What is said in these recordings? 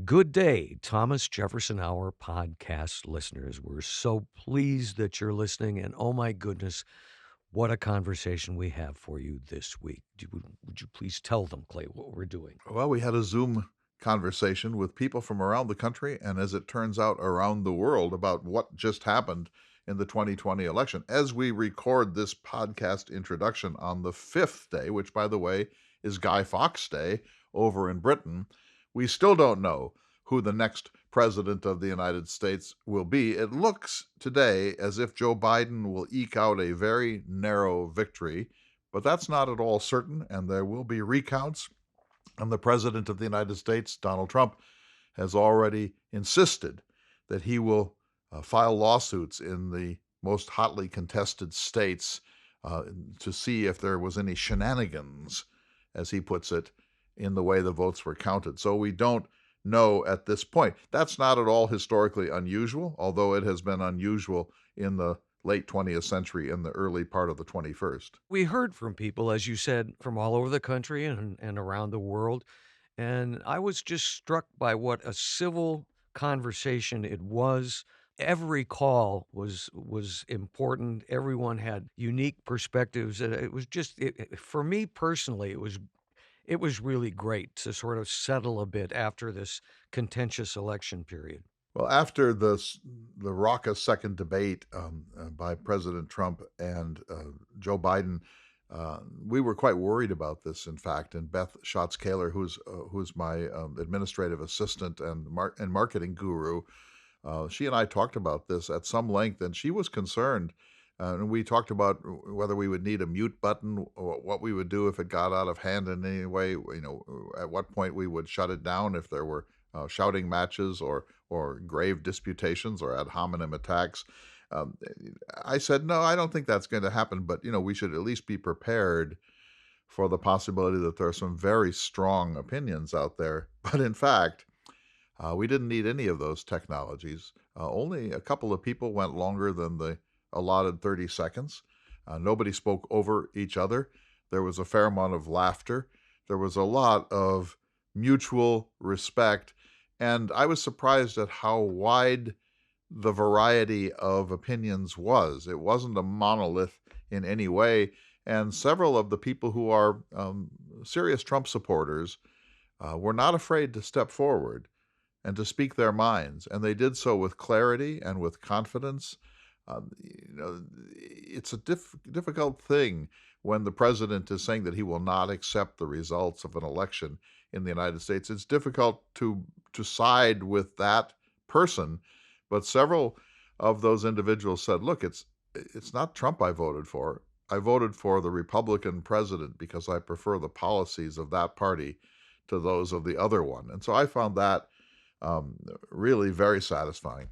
Good day, Thomas Jefferson Hour podcast listeners. We're so pleased that you're listening, and oh my goodness, what a conversation we have for you this week. Would you please tell them, Clay, what we're doing? Well, we had a Zoom conversation with people from around the country and, as it turns out, around the world about what just happened in the 2020 election. As we record this podcast introduction on the fifth day, which, by the way, is Guy Fawkes Day over in Britain, we still don't know who the next president of the United States will be. It looks today as if Joe Biden will eke out a very narrow victory, but that's not at all certain, and there will be recounts. And the President of the United States, Donald Trump, has already insisted that he will file lawsuits in the most hotly contested states uh, to see if there was any shenanigans, as he puts it, in the way the votes were counted. So we don't know at this point. That's not at all historically unusual, although it has been unusual in the late 20th century and the early part of the 21st. We heard from people, as you said, from all over the country and around the world. And I was just struck by what a civil conversation it was. Every call was important. Everyone had unique perspectives. And it was just for me personally, it was really great to sort of settle a bit after this contentious election period. Well, after the raucous second debate by President Trump and Joe Biden, we were quite worried about this. In fact, and Beth Schatz-Kaler, who's my administrative assistant and marketing guru, she and I talked about this at some length, and she was concerned. And we talked about whether we would need a mute button, or what we would do if it got out of hand in any way. At what point we would shut it down if there were shouting matches or grave disputations or ad hominem attacks. Um, I said, no, I don't think that's going to happen, but we should at least be prepared for the possibility that there are some very strong opinions out there. But in fact, we didn't need any of those technologies. Only a couple of people went longer than the allotted 30 seconds. Nobody spoke over each other. There was a fair amount of laughter. There was a lot of mutual respect. And I was surprised at how wide the variety of opinions was. It wasn't a monolith in any way. And several of the people who are serious Trump supporters were not afraid to step forward and to speak their minds. And they did so with clarity and with confidence. It's a difficult thing when the president is saying that he will not accept the results of an election in the United States. It's difficult to side with that person, but several of those individuals said, "Look, it's not Trump I voted for. I voted for the Republican president because I prefer the policies of that party to those of the other one." And so I found that really very satisfying.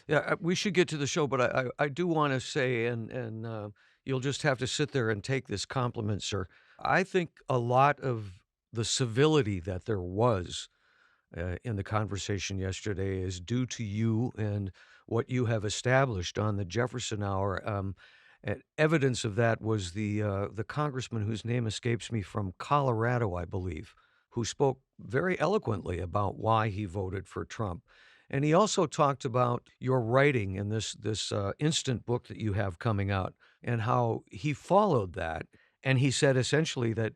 Yeah, we should get to the show, but I do want to say, and you'll just have to sit there and take this compliment, sir. I think a lot of the civility that there was in the conversation yesterday is due to you and what you have established on the Jefferson Hour. Evidence of that was the congressman whose name escapes me from Colorado, I believe, who spoke very eloquently about why he voted for Trump. And he also talked about your writing in this instant book that you have coming out and how he followed that. And he said essentially that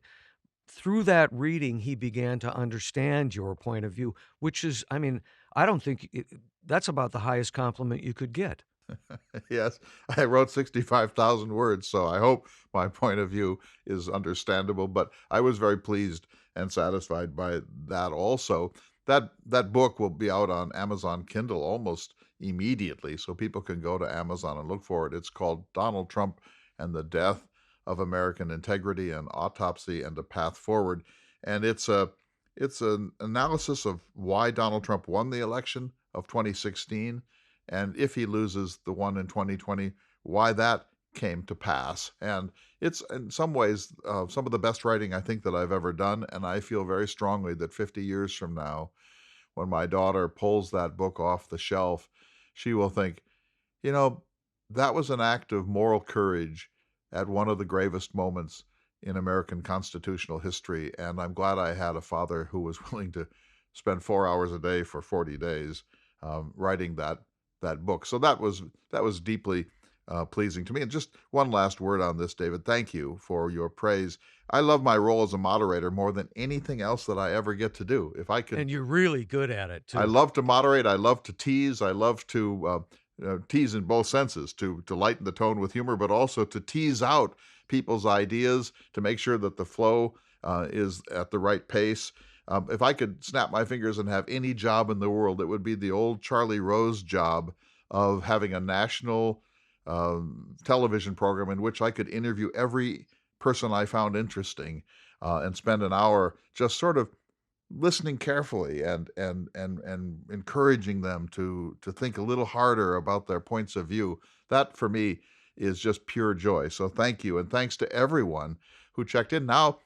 through that reading, he began to understand your point of view, which is, I mean, I don't think that's about the highest compliment you could get. Yes, I wrote 65,000 words, so I hope my point of view is understandable, but I was very pleased and satisfied by that also. That book will be out on Amazon Kindle almost immediately, so people can go to Amazon and look for it. It's called Donald Trump and the Death of American Integrity: An Autopsy and a Path Forward. And it's an analysis of why Donald Trump won the election of 2016, and if he loses the one in 2020, why that came to pass. And it's in some ways some of the best writing I think that I've ever done. And I feel very strongly that 50 years from now, when my daughter pulls that book off the shelf, she will think, you know, that was an act of moral courage at one of the gravest moments in American constitutional history. And I'm glad I had a father who was willing to spend 4 hours a day for 40 days writing that book. So that was deeply pleasing to me. And just one last word on this, David. Thank you for your praise. I love my role as a moderator more than anything else that I ever get to do. If I could, And you're really good at it I too. love to moderate. I love to tease. I love to tease in both senses, to lighten the tone with humor, but also to tease out people's ideas to make sure that the flow is at the right pace. If I could snap my fingers and have any job in the world, it would be the old Charlie Rose job of having a national television program in which I could interview every person I found interesting and spend an hour just sort of listening carefully and encouraging them to think a little harder about their points of view. That for me is just pure joy. So thank you, and thanks to everyone who checked in. Now,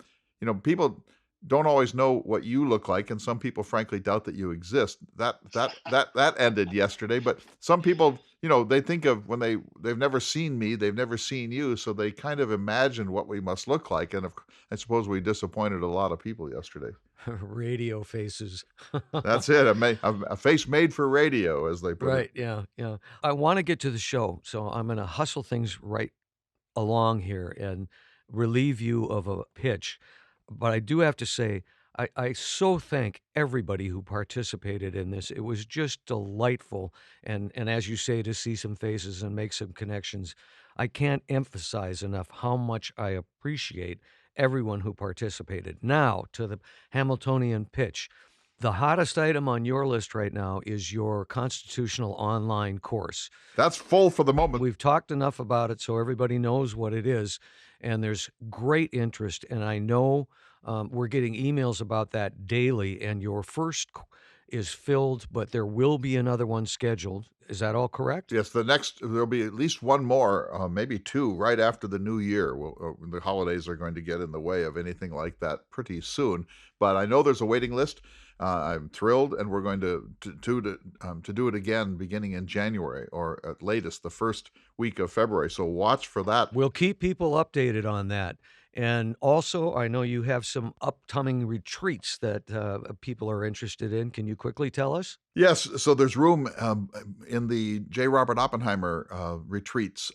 people don't always know what you look like, and some people frankly doubt that you exist. That ended yesterday, but some people, they think of when they've never seen me, they've never seen you, so they kind of imagine what we must look like. And I suppose we disappointed a lot of people yesterday. Radio faces. That's it. A face made for radio, as they put it. Right, yeah, yeah. I wanna get to the show, so I'm gonna hustle things right along here and relieve you of a pitch. But I do have to say, I so thank everybody who participated in this. It was just delightful, and as you say, to see some faces and make some connections. I can't emphasize enough how much I appreciate everyone who participated. Now to the Hamiltonian pitch. The hottest item on your list right now is your constitutional online course. That's full for the moment. We've talked enough about it so everybody knows what it is, and there's great interest, and I know, we're getting emails about that daily, and your first c is filled, but there will be another one scheduled. Is that all correct? Yes, there'll be at least one more, maybe two, right after the new year. The holidays are going to get in the way of anything like that pretty soon. But I know there's a waiting list. I'm thrilled, and we're going to do it again beginning in January, or at latest the first week of February. So watch for that. We'll keep people updated on that. And also, I know you have some upcoming retreats that people are interested in. Can you quickly tell us? Yes, so there's room in the J. Robert Oppenheimer retreats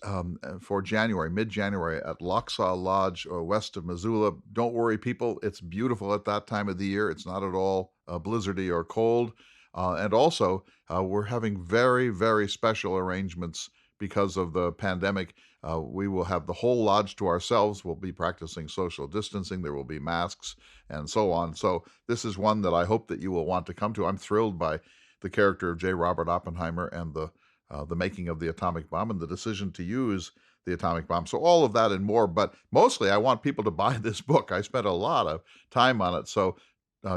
for January, mid-January at Loxaw Lodge, west of Missoula. Don't worry, people, it's beautiful at that time of the year. It's not at all blizzardy or cold. And also, we're having very, very special arrangements because of the pandemic. We will have the whole lodge to ourselves. We'll be practicing social distancing. There will be masks and so on. So this is one that I hope that you will want to come to. I'm thrilled by the character of J. Robert Oppenheimer and the making of the atomic bomb and the decision to use the atomic bomb. So all of that and more, but mostly I want people to buy this book. I spent a lot of time on it. So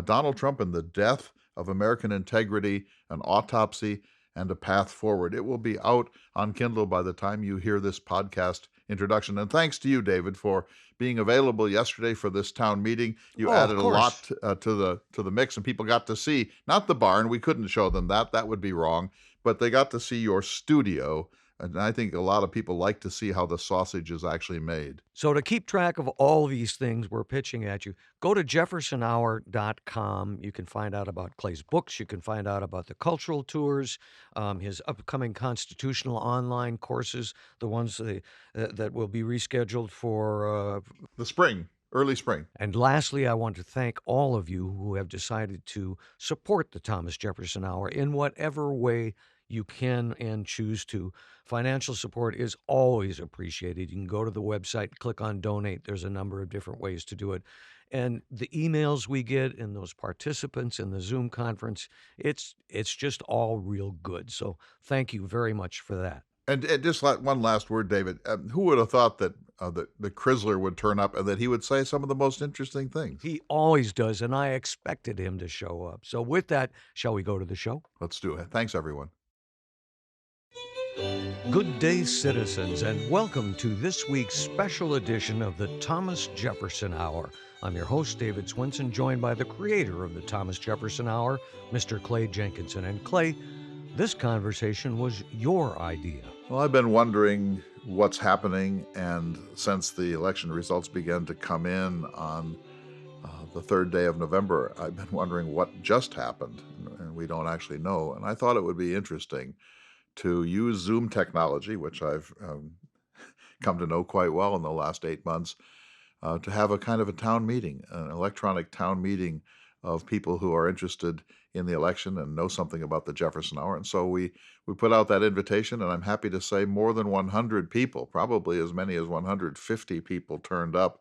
Donald Trump and the Death of American Integrity, an Autopsy and a Path Forward. It will be out on Kindle by the time you hear this podcast introduction. And thanks to you, David, for being available yesterday for this town meeting. You Oh, of added a course. lot to the mix, and people got to see not the barn. We couldn't show them that; that would be wrong. But they got to see your studio, and I think a lot of people like to see how the sausage is actually made. So to keep track of all these things we're pitching at you, go to jeffersonhour.com. You can find out about Clay's books. You can find out about the cultural tours, his upcoming constitutional online courses, the ones that will be rescheduled for. The spring, early spring. And lastly, I want to thank all of you who have decided to support the Thomas Jefferson Hour in whatever way you can and choose to. Financial support is always appreciated. You can go to the website, click on donate. There's a number of different ways to do it. And the emails we get and those participants in the Zoom conference, it's just all real good. So thank you very much for that. And just like one last word, David. Who would have thought that the Chrysler would turn up and that he would say some of the most interesting things? He always does, and I expected him to show up. So with that, shall we go to the show? Let's do it. Thanks, everyone. Good day, citizens, and welcome to this week's special edition of the Thomas Jefferson Hour. I'm your host, David Swinson, joined by the creator of the Thomas Jefferson Hour, Mr. Clay Jenkinson. And Clay, this conversation was your idea. Well, I've been wondering what's happening, and since the election results began to come in on the third day of November, I've been wondering what just happened, and we don't actually know. And I thought it would be interesting to use Zoom technology, which I've come to know quite well in the last 8 months, to have a kind of a town meeting, an electronic town meeting of people who are interested in the election and know something about the Jefferson Hour. And so we put out that invitation, and I'm happy to say more than 100 people, probably as many as 150 people, turned up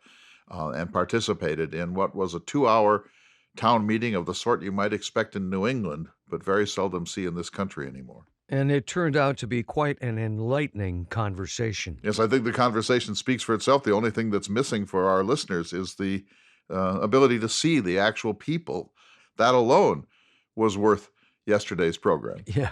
and participated in what was a 2-hour town meeting of the sort you might expect in New England, but very seldom see in this country anymore. And it turned out to be quite an enlightening conversation. Yes, I think the conversation speaks for itself. The only thing that's missing for our listeners is the ability to see the actual people. That alone was worth yesterday's program. Yeah.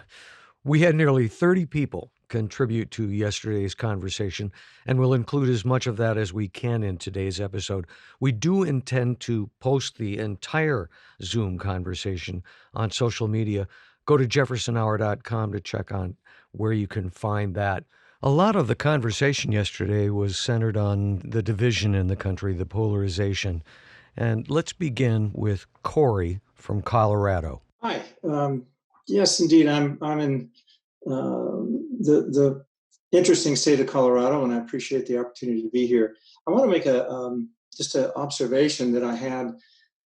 We had nearly 30 people contribute to yesterday's conversation, and we'll include as much of that as we can in today's episode. We do intend to post the entire Zoom conversation on social media. Go to jeffersonhour.com to check on where you can find that. A lot of the conversation yesterday was centered on the division in the country, the polarization. And let's begin with Corey from Colorado. Hi. Yes, indeed. I'm in the interesting state of Colorado, and I appreciate the opportunity to be here. I want to make a just an observation that I had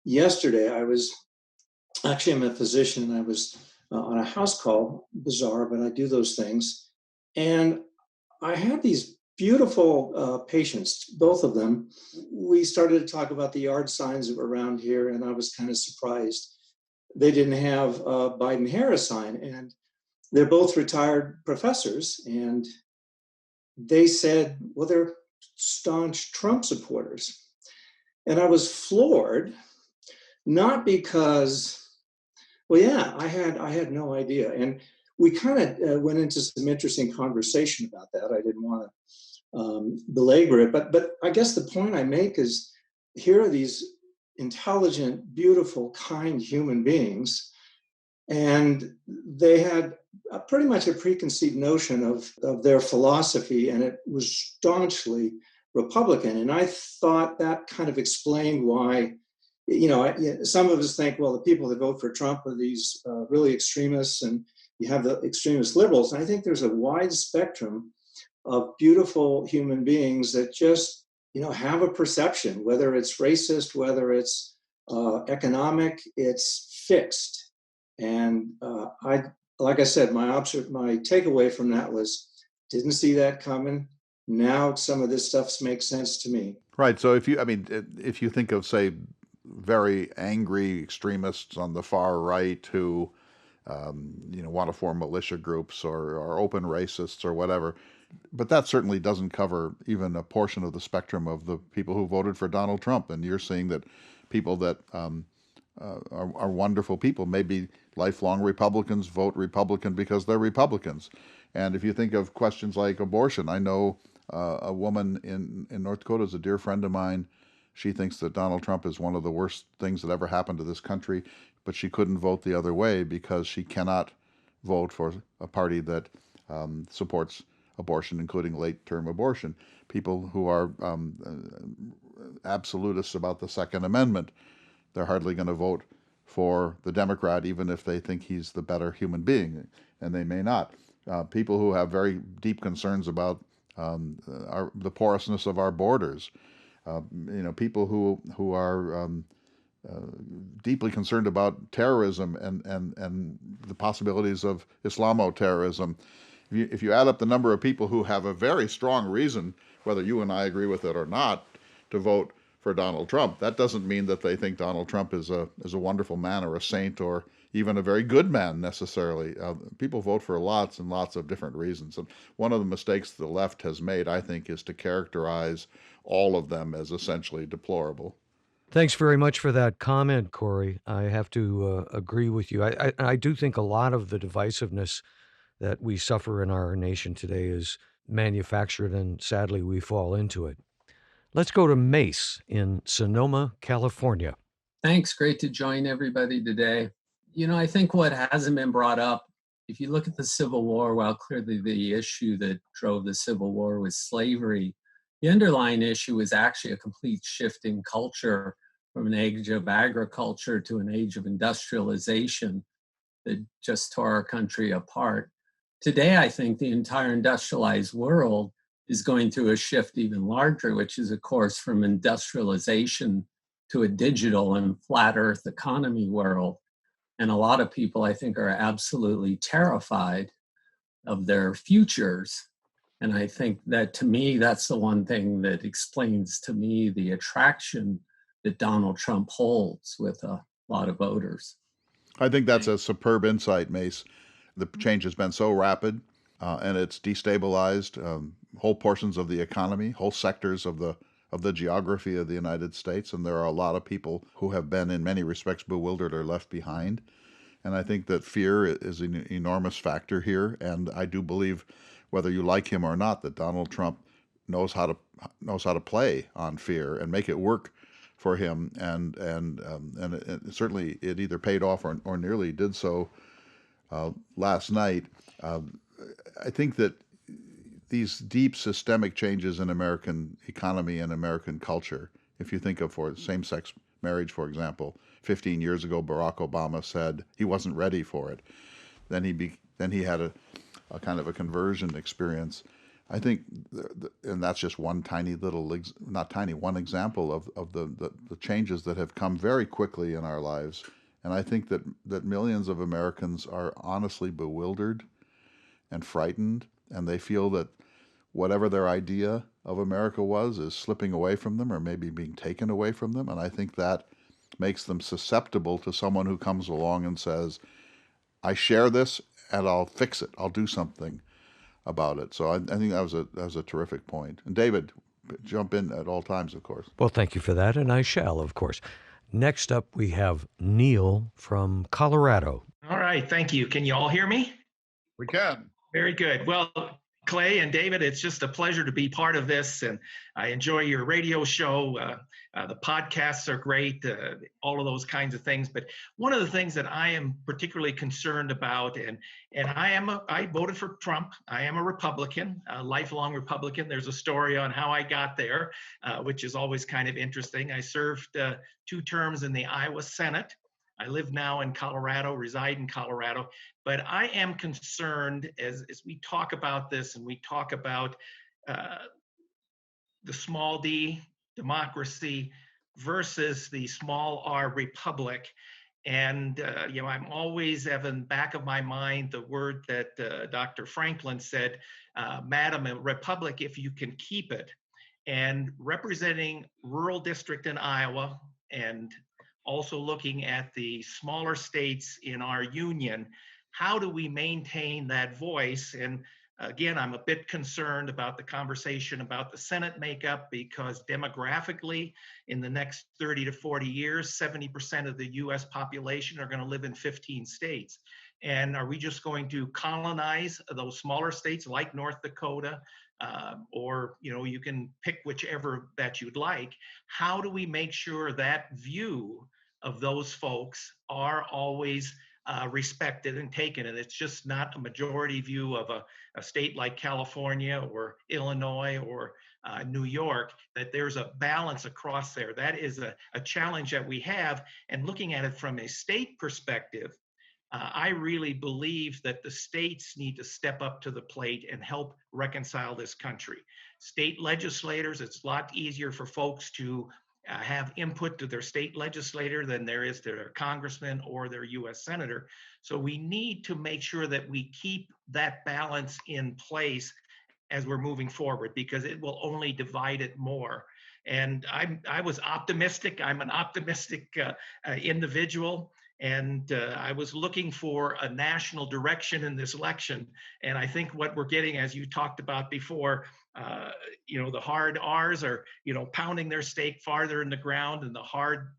yesterday. I'm a physician, and I was on a house call. Bizarre, but I do those things. And I had these beautiful patients, both of them. We started to talk about the yard signs that were around here, and I was kind of surprised they didn't have a Biden-Harris sign. And they're both retired professors. And they said, well, they're staunch Trump supporters. And I was floored, not because, well, yeah, I had no idea. And we kind of went into some interesting conversation about that. I didn't want to belabor it, but I guess the point I make is here are these intelligent, beautiful, kind human beings, and they had pretty much a preconceived notion of their philosophy, and it was staunchly Republican. And I thought that kind of explained why, some of us think, well, the people that vote for Trump are these really extremists, and you have the extremist liberals. And I think there's a wide spectrum of beautiful human beings that just have a perception, whether it's racist, whether it's economic, it's fixed. And like I said, my takeaway from that was didn't see that coming. Now some of this stuff makes sense to me. Right. So if you think of, say, very angry extremists on the far right who want to form militia groups or are open racists or whatever. But that certainly doesn't cover even a portion of the spectrum of the people who voted for Donald Trump. And you're seeing that people that are wonderful people, maybe lifelong Republicans, vote Republican because they're Republicans. And if you think of questions like abortion, I know a woman in North Dakota is a dear friend of mine. She thinks that Donald Trump is one of the worst things that ever happened to this country, but she couldn't vote the other way because she cannot vote for a party that supports abortion, including late-term abortion. People who are absolutists about the Second Amendment, they're hardly going to vote for the Democrat, even if they think he's the better human being, and they may not. People who have very deep concerns about the porousness of our borders. People who are deeply concerned about terrorism and the possibilities of Islamo-terrorism. If you add up the number of people who have a very strong reason, whether you and I agree with it or not, to vote for Donald Trump, that doesn't mean that they think Donald Trump is a wonderful man or a saint or even a very good man necessarily. People vote for lots and lots of different reasons. And one of the mistakes the left has made, I think, is to characterize all of them as essentially deplorable. Thanks very much for that comment, Corey. I have to agree with you. I do think a lot of the divisiveness that we suffer in our nation today is manufactured, and sadly, we fall into it. Let's go to Mace in Sonoma, California. Thanks. Great to join everybody today. I think what hasn't been brought up, if you look at the Civil War, while clearly the issue that drove the Civil War was slavery, the underlying issue was actually a complete shift in culture from an age of agriculture to an age of industrialization that just tore our country apart. Today, I think the entire industrialized world is going through a shift even larger, which is, of course, from industrialization to a digital and flat earth economy world. And a lot of people, I think, are absolutely terrified of their futures. And I think that, to me, that's the one thing that explains to me the attraction that Donald Trump holds with a lot of voters. I think that's a superb insight, Mace. The change has been so rapid, and it's destabilized whole portions of the economy, whole sectors of the geography of the United States, and there are a lot of people who have been, in many respects, bewildered or left behind. And I think that fear is an enormous factor here. And I do believe, whether you like him or not, that Donald Trump knows how to play on fear and make it work for him. Certainly it either paid off or nearly did so last night. I think that these deep systemic changes in American economy and American culture, if you think of for same-sex marriage, for example, 15 years ago, Barack Obama said he wasn't ready for it. Then he had a kind of a conversion experience. I think, and that's just one tiny little, not tiny, one example of the changes that have come very quickly in our lives. And I think that millions of Americans are honestly bewildered and frightened, and they feel that whatever their idea of America was is slipping away from them or maybe being taken away from them. And I think that makes them susceptible to someone who comes along and says, I share this and I'll fix it. I'll do something about it. So I think that was a terrific point. And David, jump in at all times, of course. Well, thank you for that, and I shall, of course. Next up, we have Neil from Colorado. All right, thank you. Can you all hear me? We can. Very good. Well, Clay and David, it's just a pleasure to be part of this, and I enjoy your radio show. The podcasts are great, all of those kinds of things. But one of the things that I am particularly concerned about, and I voted for Trump. I am a Republican, a lifelong Republican. There's a story on how I got there, which is always kind of interesting. I served 2 terms in the Iowa Senate. I live now in Colorado, reside in Colorado, but I am concerned as we talk about this and we talk about the small d democracy versus the small r republic. And, I'm always having back of my mind the word that Dr. Franklin said, Madam, a republic if you can keep it. And representing rural district in Iowa and also looking at the smaller states in our union, how do we maintain that voice? And again, I'm a bit concerned about the conversation about the Senate makeup because demographically, in the next 30 to 40 years, 70% of the US population are going to live in 15 states. And are we just going to colonize those smaller states like North Dakota? Or you can pick whichever that you'd like. How do we make sure that view of those folks are always respected and taken? And it's just not a majority view of a state like California or Illinois or New York, that there's a balance across there. That is a challenge that we have. And looking at it from a state perspective, I really believe that the states need to step up to the plate and help reconcile this country. State legislators, it's a lot easier for folks to have input to their state legislator than there is to their congressman or their US senator. So we need to make sure that we keep that balance in place as we're moving forward, because it will only divide it more. And I was optimistic. I'm an optimistic individual. And I was looking for a national direction in this election. And I think what we're getting, as you talked about before, the hard R's are, pounding their stake farther in the ground, and the hard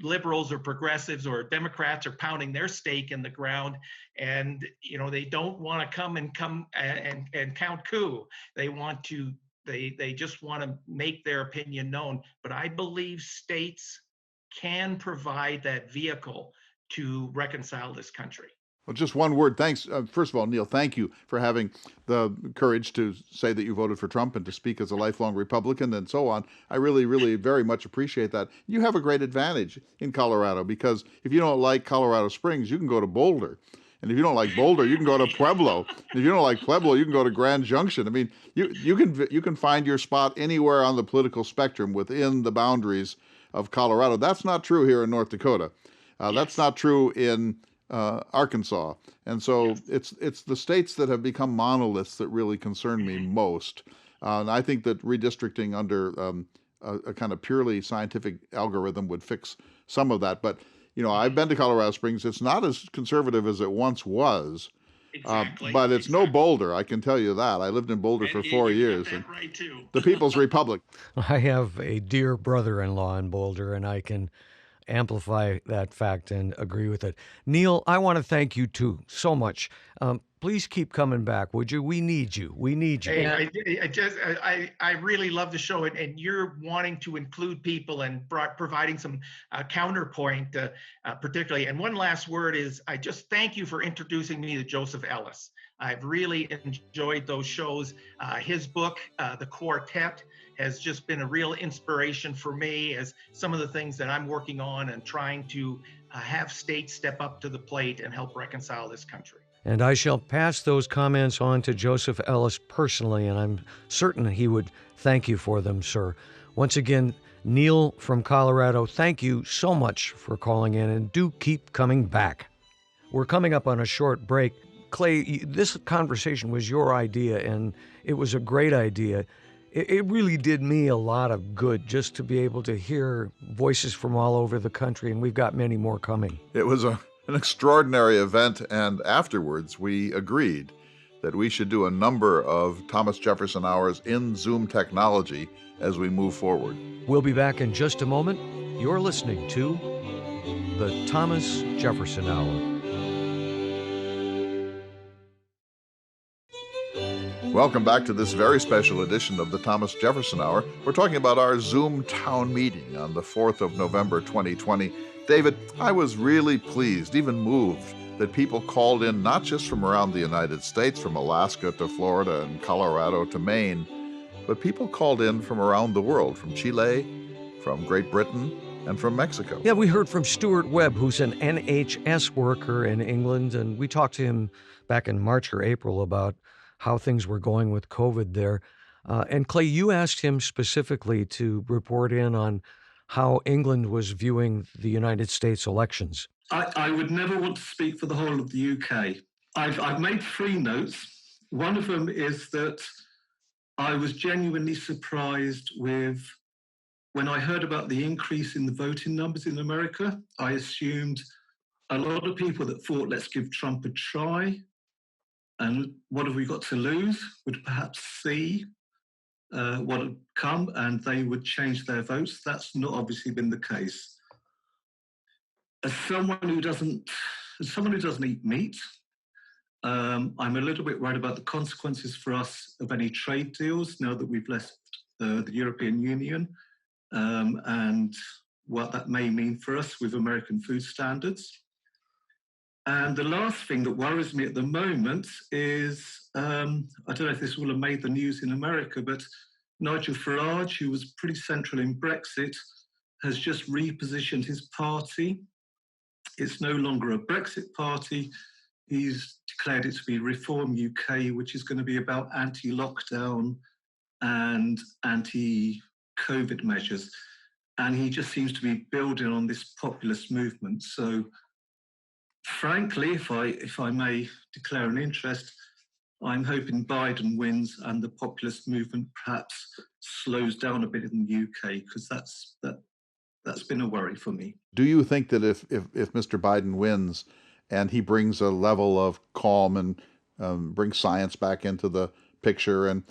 liberals or progressives or Democrats are pounding their stake in the ground. And, they don't want to come and count coup. They want to, they just want to make their opinion known. But I believe states can provide that vehicle to reconcile this country. Well, just one word. Thanks. First of all, Neil, thank you for having the courage to say that you voted for Trump and to speak as a lifelong Republican and so on. I really, really very much appreciate that. You have a great advantage in Colorado because if you don't like Colorado Springs, you can go to Boulder. And if you don't like Boulder, you can go to Pueblo. And if you don't like Pueblo, you can go to Grand Junction. I mean, you can find your spot anywhere on the political spectrum within the boundaries of Colorado. That's not true here in North Dakota. That's Yes. not true in Arkansas. And so Yes. it's the states that have become monoliths that really concern me most. And I think that redistricting under a kind of purely scientific algorithm would fix some of that. But I've been to Colorado Springs. It's not as conservative as it once was, Exactly. but it's no Exactly. Boulder. I can tell you that. I lived in Boulder And for four you got years, and that right too. the People's Republic. I have a dear brother-in-law in Boulder, and I can amplify that fact and agree with it. Neil, I want to thank you too so much. Please keep coming back, would you? We need you. We need you. Hey, Yeah, I really love the show, and you're wanting to include people and providing some counterpoint, particularly. And one last word is, I just thank you for introducing me to Joseph Ellis. I've really enjoyed those shows. His book, The Quartet, has just been a real inspiration for me as some of the things that I'm working on and trying to have states step up to the plate and help reconcile this country. And I shall pass those comments on to Joseph Ellis personally, and I'm certain he would thank you for them, sir. Once again, Neil from Colorado, thank you so much for calling in, and do keep coming back. We're coming up on a short break. Clay, this conversation was your idea, and it was a great idea. It really did me a lot of good just to be able to hear voices from all over the country, and we've got many more coming. It was an extraordinary event, and afterwards we agreed that we should do a number of Thomas Jefferson Hours in Zoom technology as we move forward. We'll be back in just a moment. You're listening to the Thomas Jefferson Hour. Welcome back to this very special edition of the Thomas Jefferson Hour. We're talking about our Zoom town meeting on the 4th of November 2020. David, I was really pleased, even moved, that people called in not just from around the United States, from Alaska to Florida and Colorado to Maine, but people called in from around the world, from Chile, from Great Britain, and from Mexico. Yeah, we heard from Stuart Webb, who's an NHS worker in England, and we talked to him back in March or April about how things were going with COVID there. And Clay, you asked him specifically to report in on how England was viewing the United States elections. I would never want to speak for the whole of the UK. I've made 3 notes. One of them is that I was genuinely surprised with when I heard about the increase in the voting numbers in America. I assumed a lot of people that thought, let's give Trump a try, and what have we got to lose, would perhaps see what had come and they would change their votes. That's not obviously been the case. As someone who doesn't eat meat, I'm a little bit worried about the consequences for us of any trade deals now that we've left the European Union, and what that may mean for us with American food standards. And the last thing that worries me at the moment is, I don't know if this will have made the news in America, but Nigel Farage, who was pretty central in Brexit, has just repositioned his party. It's no longer a Brexit party. He's declared it to be Reform UK, which is going to be about anti-lockdown and anti-COVID measures. And he just seems to be building on this populist movement. So frankly, if I may declare an interest, I'm hoping Biden wins and the populist movement perhaps slows down a bit in the UK, because that's been a worry for me. Do you think that if Mr. Biden wins and he brings a level of calm and brings science back into the picture and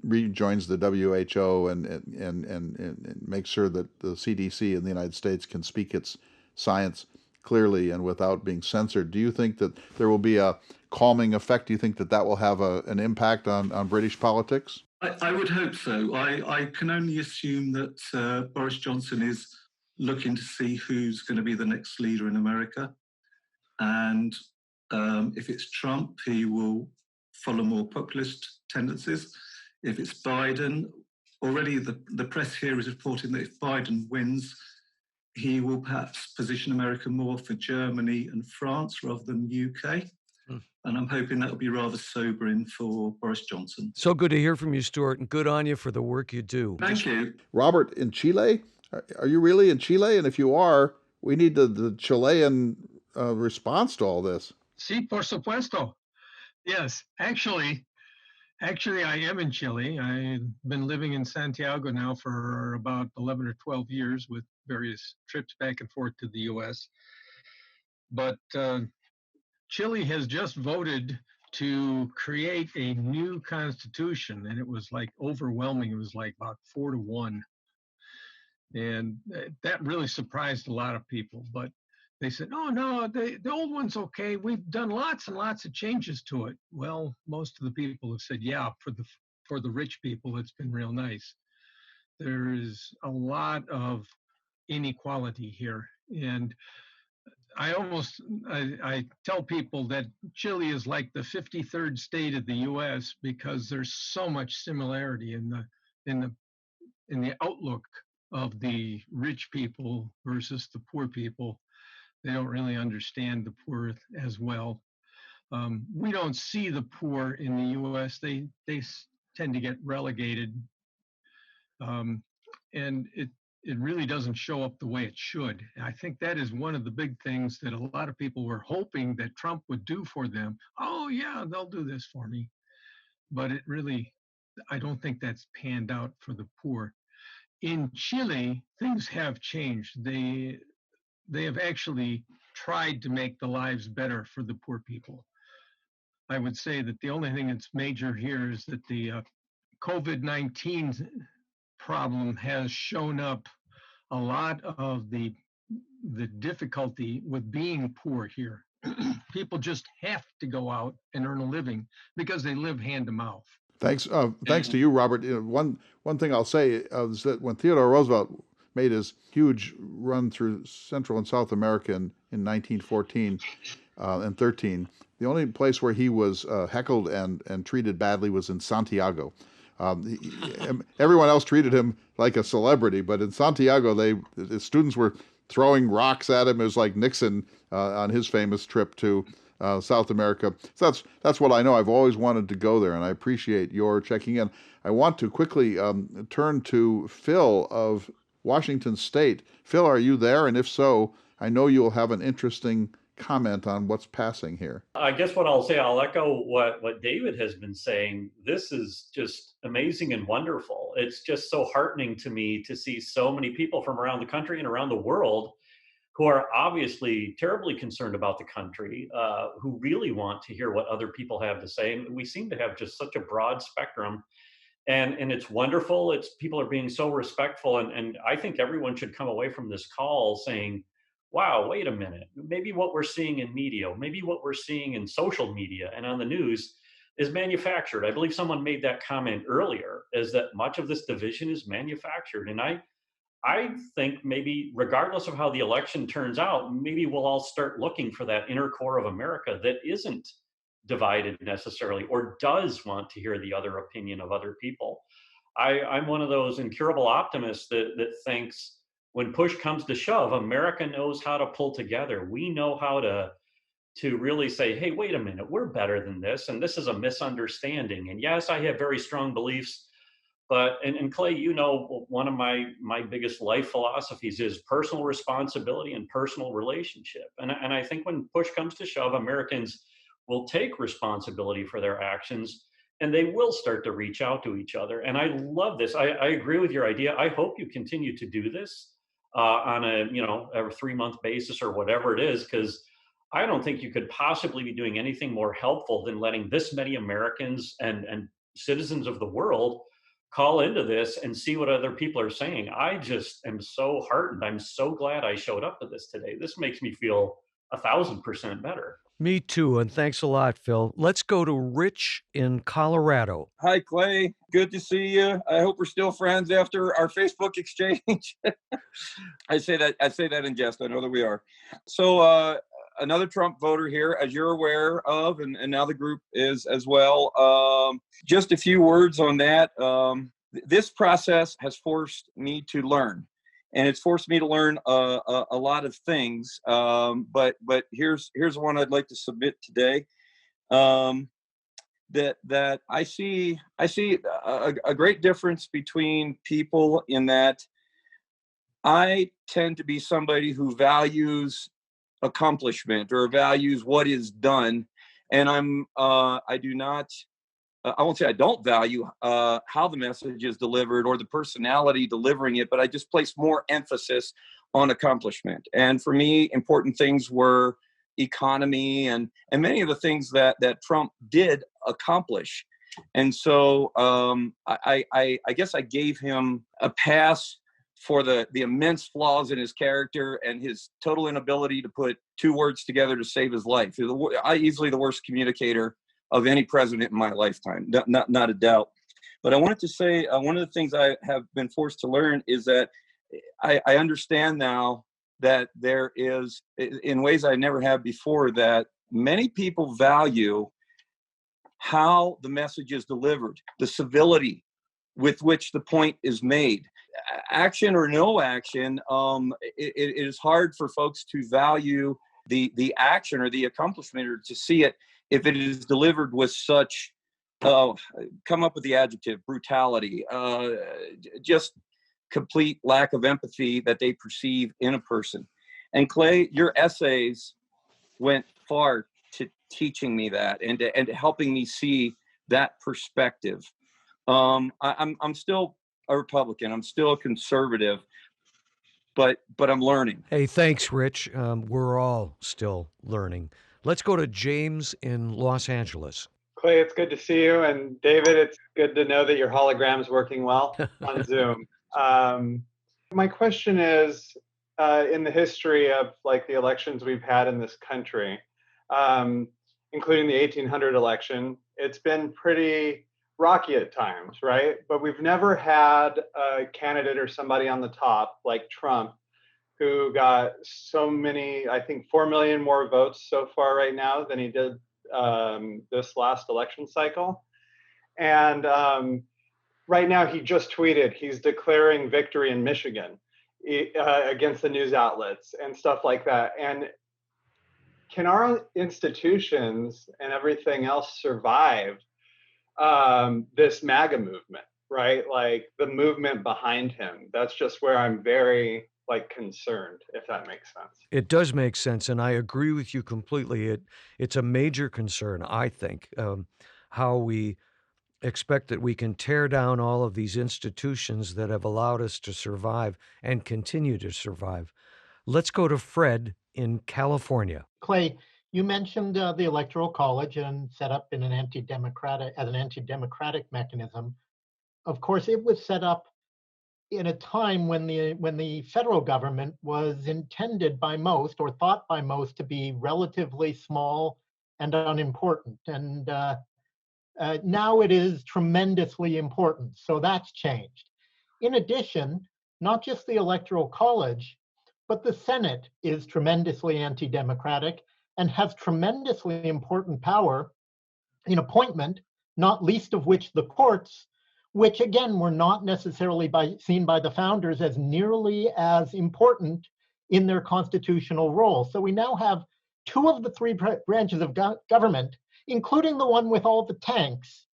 rejoins the WHO and makes sure that the CDC in the United States can speak its science clearly and without being censored, do you think that there will be a calming effect? Do you think that will have an impact on British politics? I would hope so. I can only assume that Boris Johnson is looking to see who's going to be the next leader in America. And If it's Trump, he will follow more populist tendencies. If it's Biden, already the press here is reporting that if Biden wins, he will perhaps position America more for Germany and France rather than the UK. And I'm hoping that will be rather sobering for Boris Johnson. So good to hear from you, Stuart, and good on you for the work you do. Thank you. Robert, in Chile? Are you really in Chile? And if you are, we need the Chilean response to all this. Sí, por supuesto. Yes, actually, I am in Chile. I've been living in Santiago now for about 11 or 12 years with various trips back and forth to the U.S. But Chile has just voted to create a new constitution, and it was like overwhelming. It was like about 4-1. And that really surprised a lot of people. But they said, oh, no, the old one's okay. We've done lots and lots of changes to it. Well, most of the people have said, yeah, for the rich people, it's been real nice. There is a lot of inequality here. And I tell people that Chile is like the 53rd state of the U.S. because there's so much similarity in the outlook of the rich people versus the poor people. They don't really understand the poor as well. We don't see the poor in the U.S. They tend to get relegated, and it really doesn't show up the way it should. I think that is one of the big things that a lot of people were hoping that Trump would do for them. Oh yeah, they'll do this for me, but it really, I don't think that's panned out for the poor. In Chile, things have changed. They have actually tried to make the lives better for the poor people. I would say that the only thing that's major here is that the COVID-19 problem has shown up a lot of the difficulty with being poor here. People just have to go out and earn a living because they live hand to mouth. Thanks to you, Robert. One thing I'll say is that when Theodore Roosevelt made his huge run through Central and South America in 1914 and 13, the only place where he was heckled and treated badly was in Santiago. Everyone else treated him like a celebrity, but in Santiago, the students were throwing rocks at him. It was like Nixon on his famous trip to South America. So that's what I know. I've always wanted to go there, and I appreciate your checking in. I want to quickly turn to Phil of Washington State. Phil, are you there? And if so, I know you'll have an interesting comment on what's passing here. I guess what I'll say, I'll echo what David has been saying. This is just amazing and wonderful. It's just so heartening to me to see so many people from around the country and around the world who are obviously terribly concerned about the country, who really want to hear what other people have to say. And we seem to have just such a broad spectrum. And it's wonderful. People are being so respectful. And I think everyone should come away from this call saying, wow, wait a minute. Maybe what we're seeing in media, maybe what we're seeing in social media and on the news is manufactured. I believe someone made that comment earlier, is that much of this division is manufactured. And I think maybe regardless of how the election turns out, maybe we'll all start looking for that inner core of America that isn't divided necessarily or does want to hear the other opinion of other people. I'm one of those incurable optimists that thinks when push comes to shove, America knows how to pull together. We know how to really say, hey, wait a minute, we're better than this, and this is a misunderstanding. And yes, I have very strong beliefs, but, and Clay, you know, one of my biggest life philosophies is personal responsibility and personal relationship. And I think when push comes to shove, Americans will take responsibility for their actions, and they will start to reach out to each other. And I love this. I agree with your idea. I hope you continue to do this on a every 3-month basis or whatever it is, because I don't think you could possibly be doing anything more helpful than letting this many Americans and citizens of the world call into this and see what other people are saying. I just am so heartened. I'm so glad I showed up to this today. This makes me feel 1,000% better. Me too, and thanks a lot, Phil. Let's go to Rich in Colorado. Hi, Clay. Good to see you. I hope we're still friends after our Facebook exchange. I say that in jest. I know that we are. So another Trump voter here, as you're aware of, and now the group is as well. Just a few words on that. This process has forced me to learn, and it's forced me to learn a lot of things. But here's one I'd like to submit today. That I see a great difference between people in that I tend to be somebody who values accomplishment or values what is done, and I do not. I won't say I don't value how the message is delivered or the personality delivering it, but I just place more emphasis on accomplishment. And for me, important things were economy and many of the things that Trump did accomplish. And so I guess I gave him a pass for the immense flaws in his character and his total inability to put two words together to save his life. Easily the worst communicator of any president in my lifetime, not a doubt. But I wanted to say one of the things I have been forced to learn is that I understand now that there is, in ways I never have before, that many people value how the message is delivered, the civility with which the point is made. Action or no action, it is hard for folks to value the action or the accomplishment, or to see it if it is delivered with such, come up with the adjective, brutality, just complete lack of empathy that they perceive in a person. And Clay, your essays went far to teaching me that and to helping me see that perspective. I'm still a Republican. I'm still a conservative, but I'm learning. Hey, thanks, Rich. We're all still learning. Let's go to James in Los Angeles. Clay, it's good to see you. And David, it's good to know that your hologram's working well on Zoom. My question is, in the history of like the elections we've had in this country, including the 1800 election, it's been pretty rocky at times, right? But we've never had a candidate or somebody on the top like Trump who got so many, I think 4 million more votes so far right now than he did this last election cycle. And right now he just tweeted he's declaring victory in Michigan against the news outlets and stuff like that. And can our institutions and everything else survive this MAGA movement, right? Like the movement behind him. That's just where I'm very concerned, if that makes sense. It does make sense, and I agree with you completely. It's a major concern, I think, how we expect that we can tear down all of these institutions that have allowed us to survive and continue to survive. Let's go to Fred in California. Clay, you mentioned the Electoral College and set up in an anti-democratic mechanism. Of course, it was set up in a time when the federal government was intended by most, or thought by most, to be relatively small and unimportant. And now it is tremendously important. So that's changed. In addition, not just the Electoral College, but the Senate is tremendously anti-democratic and has tremendously important power in appointment, not least of which the courts, which again were not necessarily seen by the founders as nearly as important in their constitutional role. So we now have two of the three branches of government, including the one with all the tanks,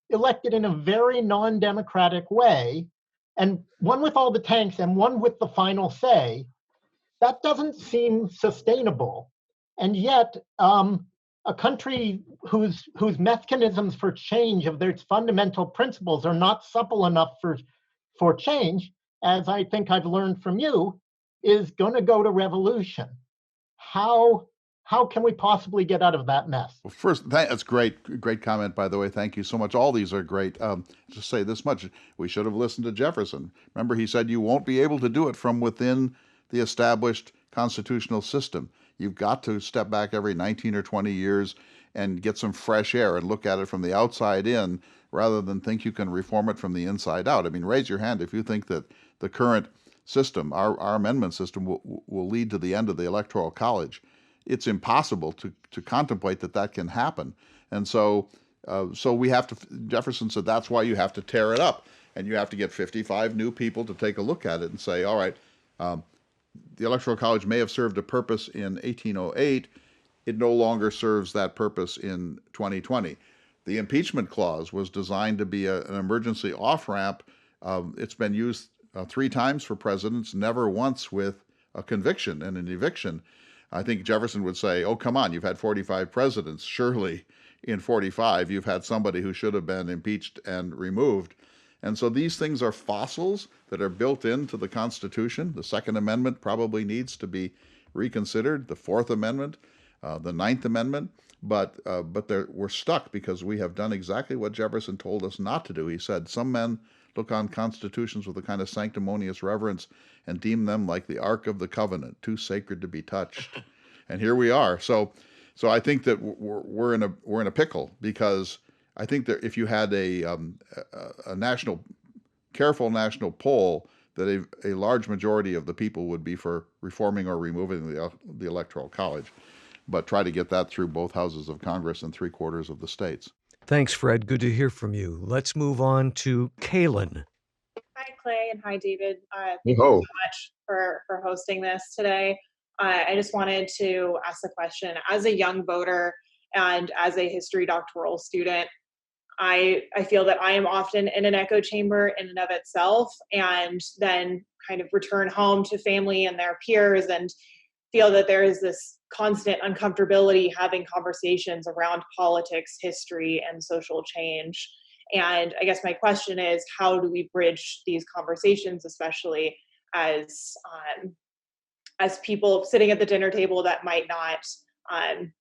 elected in a very non-democratic way, and one with all the tanks and one with the final say. That doesn't seem sustainable. And yet, a country whose mechanisms for change of their fundamental principles are not supple enough for change, as I think I've learned from you, is going to go to revolution. How can we possibly get out of that mess? Well, first, that's great comment, by the way. Thank you so much. All these are great. Just say this much: we should have listened to Jefferson. Remember, he said you won't be able to do it from within the established constitutional system. You've got to step back every 19 or 20 years and get some fresh air and look at it from the outside in, rather than think you can reform it from the inside out. I mean, raise your hand if you think that the current system, our amendment system, will lead to the end of the Electoral College. it's impossible to contemplate that can happen. And so we have to. Jefferson said that's why you have to tear it up, and you have to get 55 new people to take a look at it and say, all right, the Electoral College may have served a purpose in 1808. It no longer serves that purpose in 2020. The Impeachment Clause was designed to be an emergency off-ramp. It's been used 3 times for presidents, never once with a conviction and an eviction. I think Jefferson would say, oh, come on, you've had 45 presidents. Surely in 45, you've had somebody who should have been impeached and removed. And so these things are fossils that are built into the Constitution. The Second Amendment probably needs to be reconsidered, the Fourth Amendment, the Ninth Amendment. But we're stuck because we have done exactly what Jefferson told us not to do. He said, some men look on constitutions with a kind of sanctimonious reverence and deem them like the Ark of the Covenant, too sacred to be touched. And here we are. So I think that we're in a pickle, because I think that if you had a careful national poll, that a large majority of the people would be for reforming or removing the Electoral College, but try to get that through both houses of Congress and 3/4 of the states. Thanks, Fred. Good to hear from you. Let's move on to Kaylin. Hi, Clay, and hi, David. Thank Hey you ho. so much for hosting this today. I just wanted to ask a question. As a young voter and as a history doctoral student, I feel that I am often in an echo chamber in and of itself, and then kind of return home to family and their peers and feel that there is this constant uncomfortability having conversations around politics, history, and social change. And I guess my question is, how do we bridge these conversations, especially as people sitting at the dinner table that might not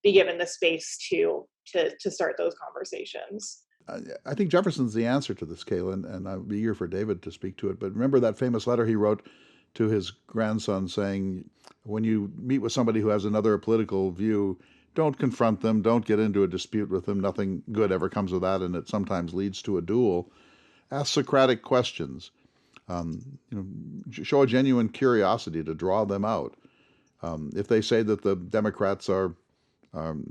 be given the space to start those conversations? I think Jefferson's the answer to this, Kaylin, and I'd be eager for David to speak to it. But remember that famous letter he wrote to his grandson saying, when you meet with somebody who has another political view, don't confront them, don't get into a dispute with them. Nothing good ever comes of that, and it sometimes leads to a duel. Ask Socratic questions. Show a genuine curiosity to draw them out. If they say that the Democrats are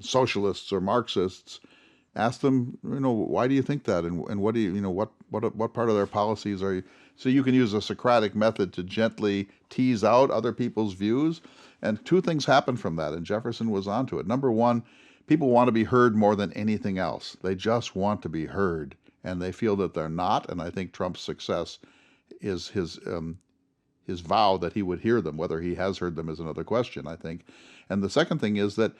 socialists or Marxists, ask them, why do you think that, and what do you, what part of their policies are you? So you can use a Socratic method to gently tease out other people's views, and 2 things happen from that, and Jefferson was onto it. Number one, people want to be heard more than anything else. They just want to be heard, and they feel that they're not. And I think Trump's success is his vow that he would hear them. Whether he has heard them is another question, I think. And the second thing is that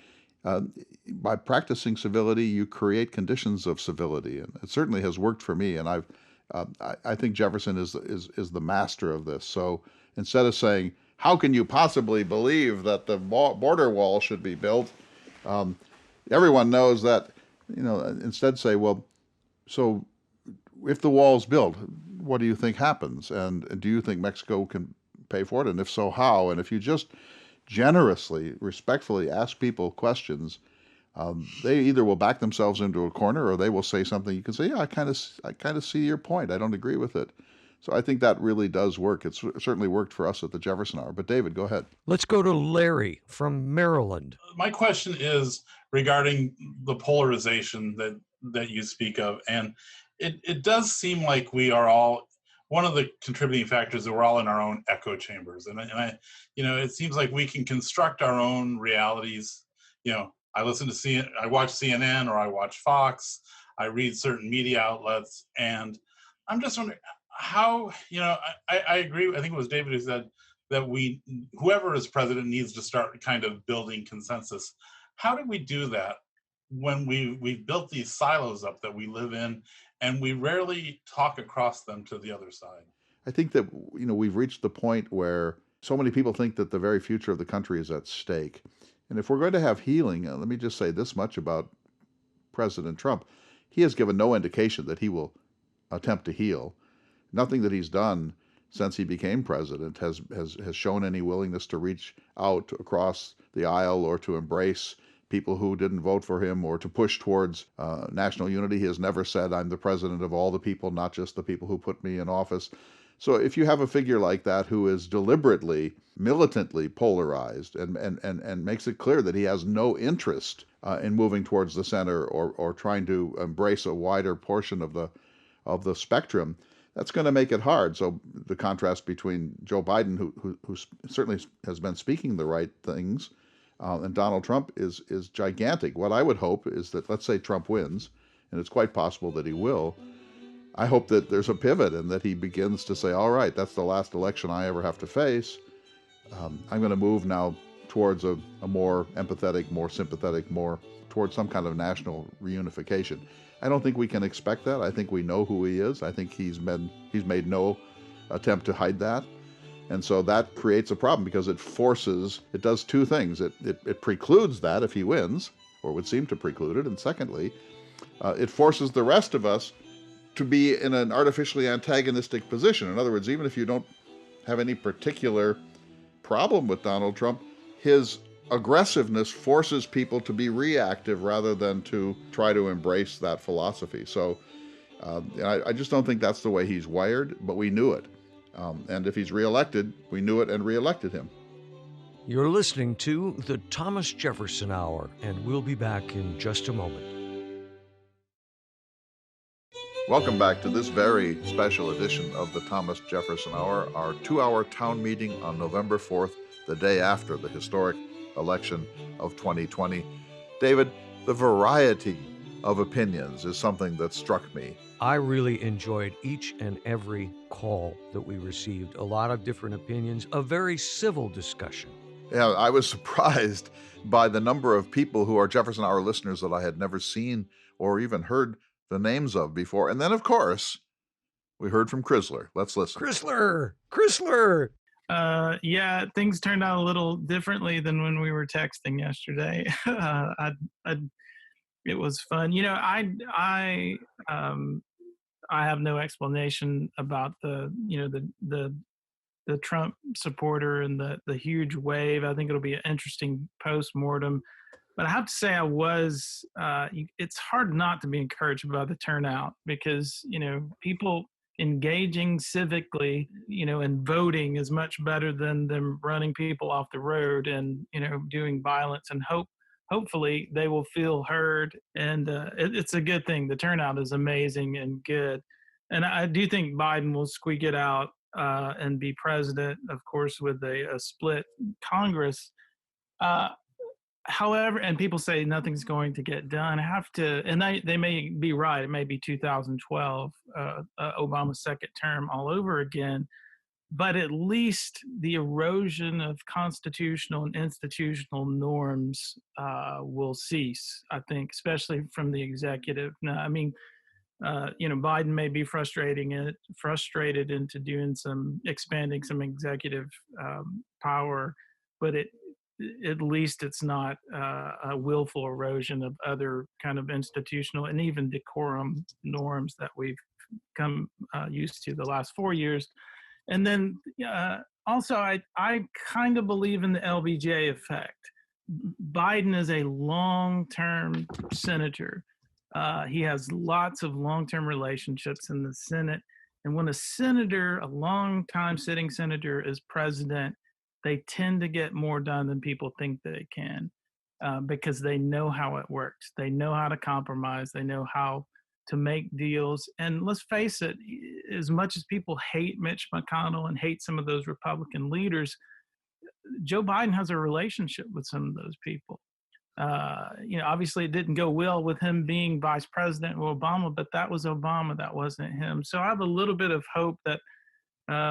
by practicing civility, you create conditions of civility, and it certainly has worked for me. And I think Jefferson is the master of this. So instead of saying, "How can you possibly believe that the border wall should be built?" Everyone knows that. Instead say, "Well, so if the wall's built, what do you think happens? And do you think Mexico can pay for it? And if so, how?" And if you just generously, respectfully ask people questions, they either will back themselves into a corner, or they will say something you can say, "Yeah, I kind of see your point. I don't agree with it." So I think that really does work. It's certainly worked for us at the Jefferson Hour. But David, go ahead. Let's go to Larry from Maryland. My question is regarding the polarization that you speak of, and it does seem like we are all, one of the contributing factors that we're all in our own echo chambers, and I it seems like we can construct our own realities. I I watch CNN, or I watch Fox, I read certain media outlets, and I'm just wondering how, I agree. I think it was David who said that whoever is president needs to start kind of building consensus. How do we do that when we've built these silos up that we live in, and we rarely talk across them to the other side? I think that we've reached the point where so many people think that the very future of the country is at stake. And if we're going to have healing, let me just say this much about President Trump. He has given no indication that he will attempt to heal. Nothing that he's done since he became president has shown any willingness to reach out across the aisle, or to embrace people who didn't vote for him, or to push towards national unity. He has never said, "I'm the president of all the people, not just the people who put me in office." So if you have a figure like that who is deliberately, militantly polarized and makes it clear that he has no interest in moving towards the center or trying to embrace a wider portion of the spectrum, that's going to make it hard. So the contrast between Joe Biden, who certainly has been speaking the right things, and Donald Trump is gigantic. What I would hope is that, let's say Trump wins, and it's quite possible that he will. I hope that there's a pivot and that he begins to say, all right, that's the last election I ever have to face. I'm going to move now towards a more empathetic, more sympathetic, more towards some kind of national reunification. I don't think we can expect that. I think we know who he is. I think he's made no attempt to hide that. And so that creates a problem because it does two things. It precludes that if he wins, or would seem to preclude it. And secondly, it forces the rest of us to be in an artificially antagonistic position. In other words, even if you don't have any particular problem with Donald Trump, his aggressiveness forces people to be reactive rather than to try to embrace that philosophy. So I just don't think that's the way he's wired, but we knew it. And if he's reelected, we knew it and reelected him. You're listening to the Thomas Jefferson Hour, and we'll be back in just a moment. Welcome back to this very special edition of the Thomas Jefferson Hour, our 2-hour town meeting on November 4th, the day after the historic election of 2020. David, the variety of opinions is something that struck me. I really enjoyed each and every call that we received. A lot of different opinions, a very civil discussion. Yeah, I was surprised by the number of people who are Jefferson Hour listeners that I had never seen or even heard the names of before. And then, of course, we heard from Chrysler. Let's listen. Chrysler! Yeah, things turned out a little differently than when we were texting yesterday. It was fun. You know, I have no explanation about the Trump supporter and the huge wave. I think it'll be an interesting post-mortem. But I have to say it's hard not to be encouraged by the turnout because, people engaging civically, and voting is much better than them running people off the road and, doing violence, and hopefully they will feel heard. And it's a good thing. The turnout is amazing and good. And I do think Biden will squeak it out and be president, of course, with a split Congress. However, and people say nothing's going to get done. I have to, and they may be right. It may be 2012, Obama's second term all over again. But at least the erosion of constitutional and institutional norms will cease, I think, especially from the executive. Now, I mean, Biden may be frustrated into expanding some executive power, but at least it's not a willful erosion of other kind of institutional and even decorum norms that we've come used to the last 4 years. And then also, I kind of believe in the LBJ effect. Biden is a long-term senator. He has lots of long-term relationships in the Senate. And when a long-time sitting senator is president, they tend to get more done than people think they can because they know how it works. They know how to compromise. They know how to make deals. And let's face it, as much as people hate Mitch McConnell and hate some of those Republican leaders, Joe Biden has a relationship with some of those people. Obviously it didn't go well with him being vice president with Obama, but that was Obama, that wasn't him. So I have a little bit of hope that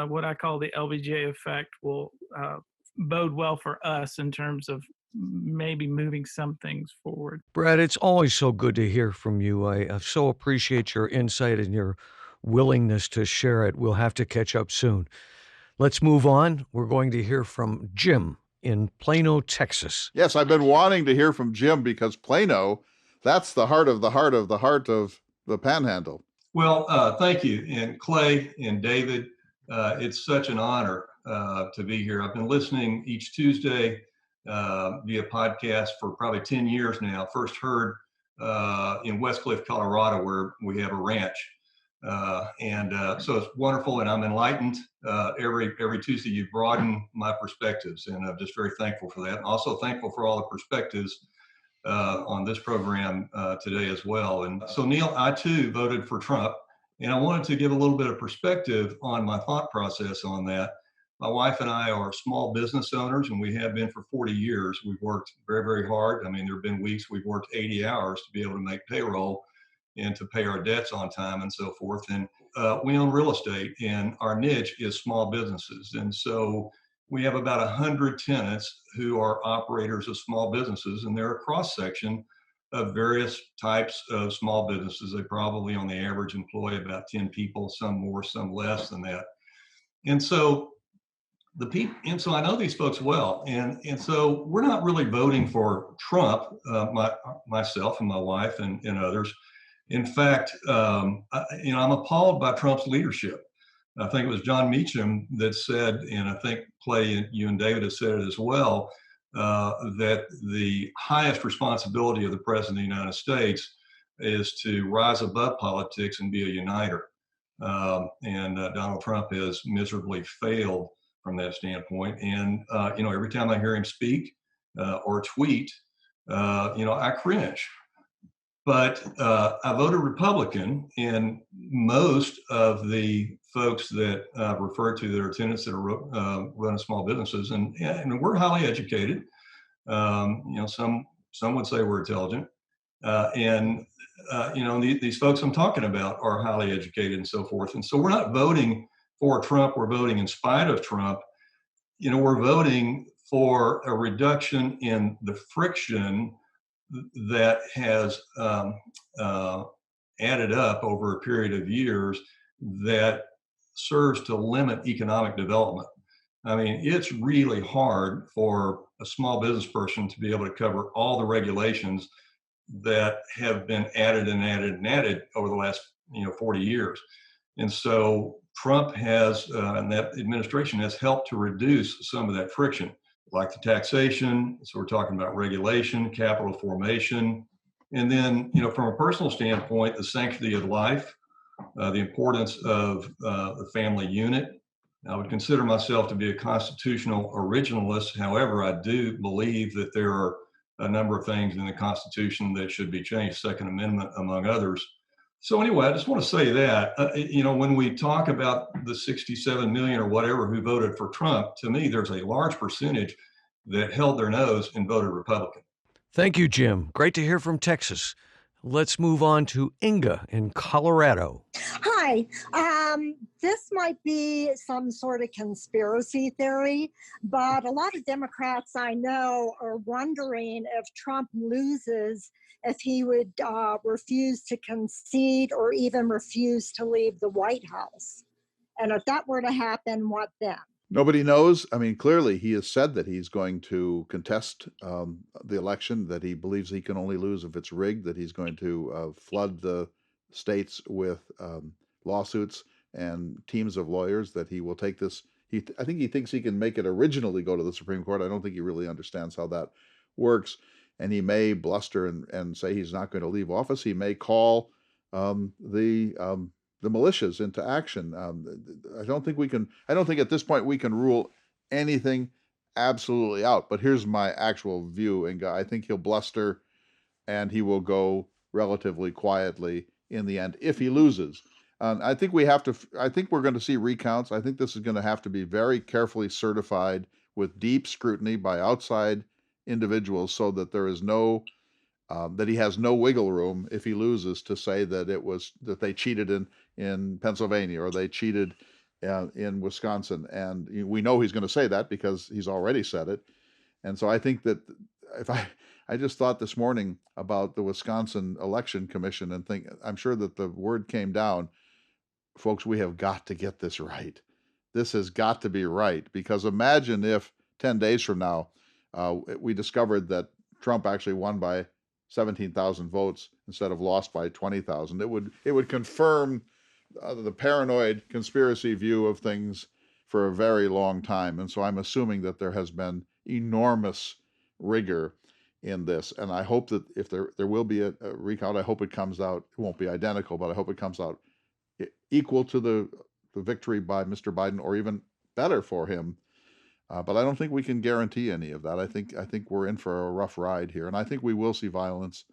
what I call the LBJ effect will bode well for us in terms of maybe moving some things forward. Brad, it's always so good to hear from you. I so appreciate your insight and your willingness to share it. We'll have to catch up soon. Let's move on. We're going to hear from Jim in Plano, Texas. Yes, I've been wanting to hear from Jim because Plano, that's the heart of the heart of the heart of the Panhandle. Well, thank you. And Clay and David, it's such an honor to be here. I've been listening each Tuesday via podcast for probably 10 years now. First heard in Westcliff, Colorado, where we have a ranch. So it's wonderful, and I'm enlightened every Tuesday. You broaden my perspectives, and I'm just very thankful for that. And also thankful for all the perspectives on this program today as well. And so, Neil, I too voted for Trump, and I wanted to give a little bit of perspective on my thought process on that. My wife and I are small business owners, and we have been for 40 years. We've worked very, very hard. I mean, there have been weeks we've worked 80 hours to be able to make payroll and to pay our debts on time and so forth. And we own real estate, and our niche is small businesses. And so we have about 100 tenants who are operators of small businesses, and they're a cross section of various types of small businesses. They probably on the average employ about 10 people, some more, some less than that. And so I know these folks well, and so we're not really voting for Trump, myself and my wife and others. In fact, I'm appalled by Trump's leadership. I think it was John Meacham that said, and I think Clay, you and David have said it as well, that the highest responsibility of the President of the United States is to rise above politics and be a uniter. Donald Trump has miserably failed from that standpoint. And, every time I hear him speak or tweet, I cringe. But I voted Republican, and most of the folks that refer to that are tenants that are running small businesses, and we're highly educated. Some would say we're intelligent, these folks I'm talking about are highly educated and so forth. And so we're not voting for Trump; we're voting in spite of Trump. We're voting for a reduction in the friction that has added up over a period of years that serves to limit economic development. I mean, it's really hard for a small business person to be able to cover all the regulations that have been added and added and added over the last 40 years. And so Trump has, and that administration has helped to reduce some of that friction, like the taxation. So we're talking about regulation, capital formation, and then, from a personal standpoint, the sanctity of life, the importance of the family unit. I would consider myself to be a constitutional originalist. However, I do believe that there are a number of things in the Constitution that should be changed, Second Amendment, among others. So anyway, I just want to say that, when we talk about the 67 million or whatever who voted for Trump, to me, there's a large percentage that held their nose and voted Republican. Thank you, Jim. Great to hear from Texas. Let's move on to Inga in Colorado. Hi. This might be some sort of conspiracy theory, but a lot of Democrats I know are wondering if Trump loses, if he would refuse to concede or even refuse to leave the White House. And if that were to happen, what then? Nobody knows. I mean, clearly he has said that he's going to contest the election, that he believes he can only lose if it's rigged, that he's going to flood the states with lawsuits and teams of lawyers, that he will take this. I think he thinks he can make it originally go to the Supreme Court. I don't think he really understands how that works. And he may bluster and say he's not going to leave office. He may call the militias into action. I don't think at this point we can rule anything absolutely out. But here's my actual view, and I think he'll bluster, and he will go relatively quietly in the end if he loses. I think I think we're going to see recounts. I think this is going to have to be very carefully certified with deep scrutiny by outside individuals, so that there is that he has no wiggle room if he loses to say that they cheated in Pennsylvania or they cheated in Wisconsin. And we know he's going to say that because he's already said it. And so I think that I just thought this morning about the Wisconsin Election Commission and I'm sure that the word came down, folks, we have got to get this right. This has got to be right, because imagine if 10 days from now we discovered that Trump actually won by 17,000 votes instead of lost by 20,000. It would confirm the paranoid conspiracy view of things for a very long time. And so I'm assuming that there has been enormous rigor in this. And I hope that if there will be a recount, I hope it comes out, it won't be identical, but I hope it comes out equal to the victory by Mr. Biden or even better for him. But I don't think we can guarantee any of that. I think we're in for a rough ride here, and I think we will see violence,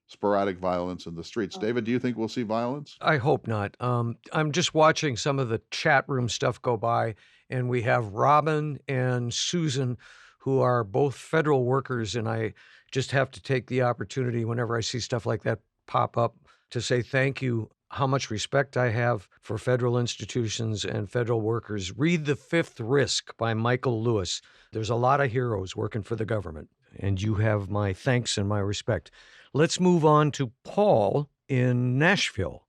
sporadic violence in the streets. David, do you think we'll see violence? I hope not. I'm just watching some of the chat room stuff go by, and we have Robin and Susan, who are both federal workers, and I just have to take the opportunity whenever I see stuff like that pop up to say thank you, how much respect I have for federal institutions and federal workers. Read The Fifth Risk by Michael Lewis. There's a lot of heroes working for the government, and you have my thanks and my respect. Let's move on to Paul in Nashville.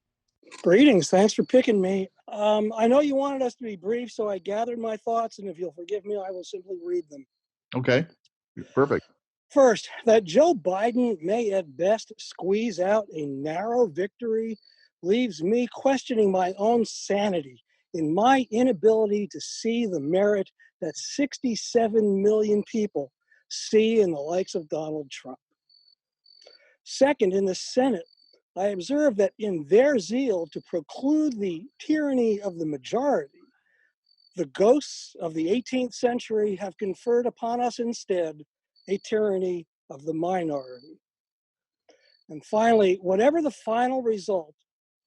Greetings. Thanks for picking me. I know you wanted us to be brief, so I gathered my thoughts, and if you'll forgive me, I will simply read them. Okay, perfect. First, that Joe Biden may at best squeeze out a narrow victory leaves me questioning my own sanity in my inability to see the merit that 67 million people see in the likes of Donald Trump. Second, in the Senate, I observe that in their zeal to preclude the tyranny of the majority, the ghosts of the 18th century have conferred upon us instead a tyranny of the minority. And finally, whatever the final result,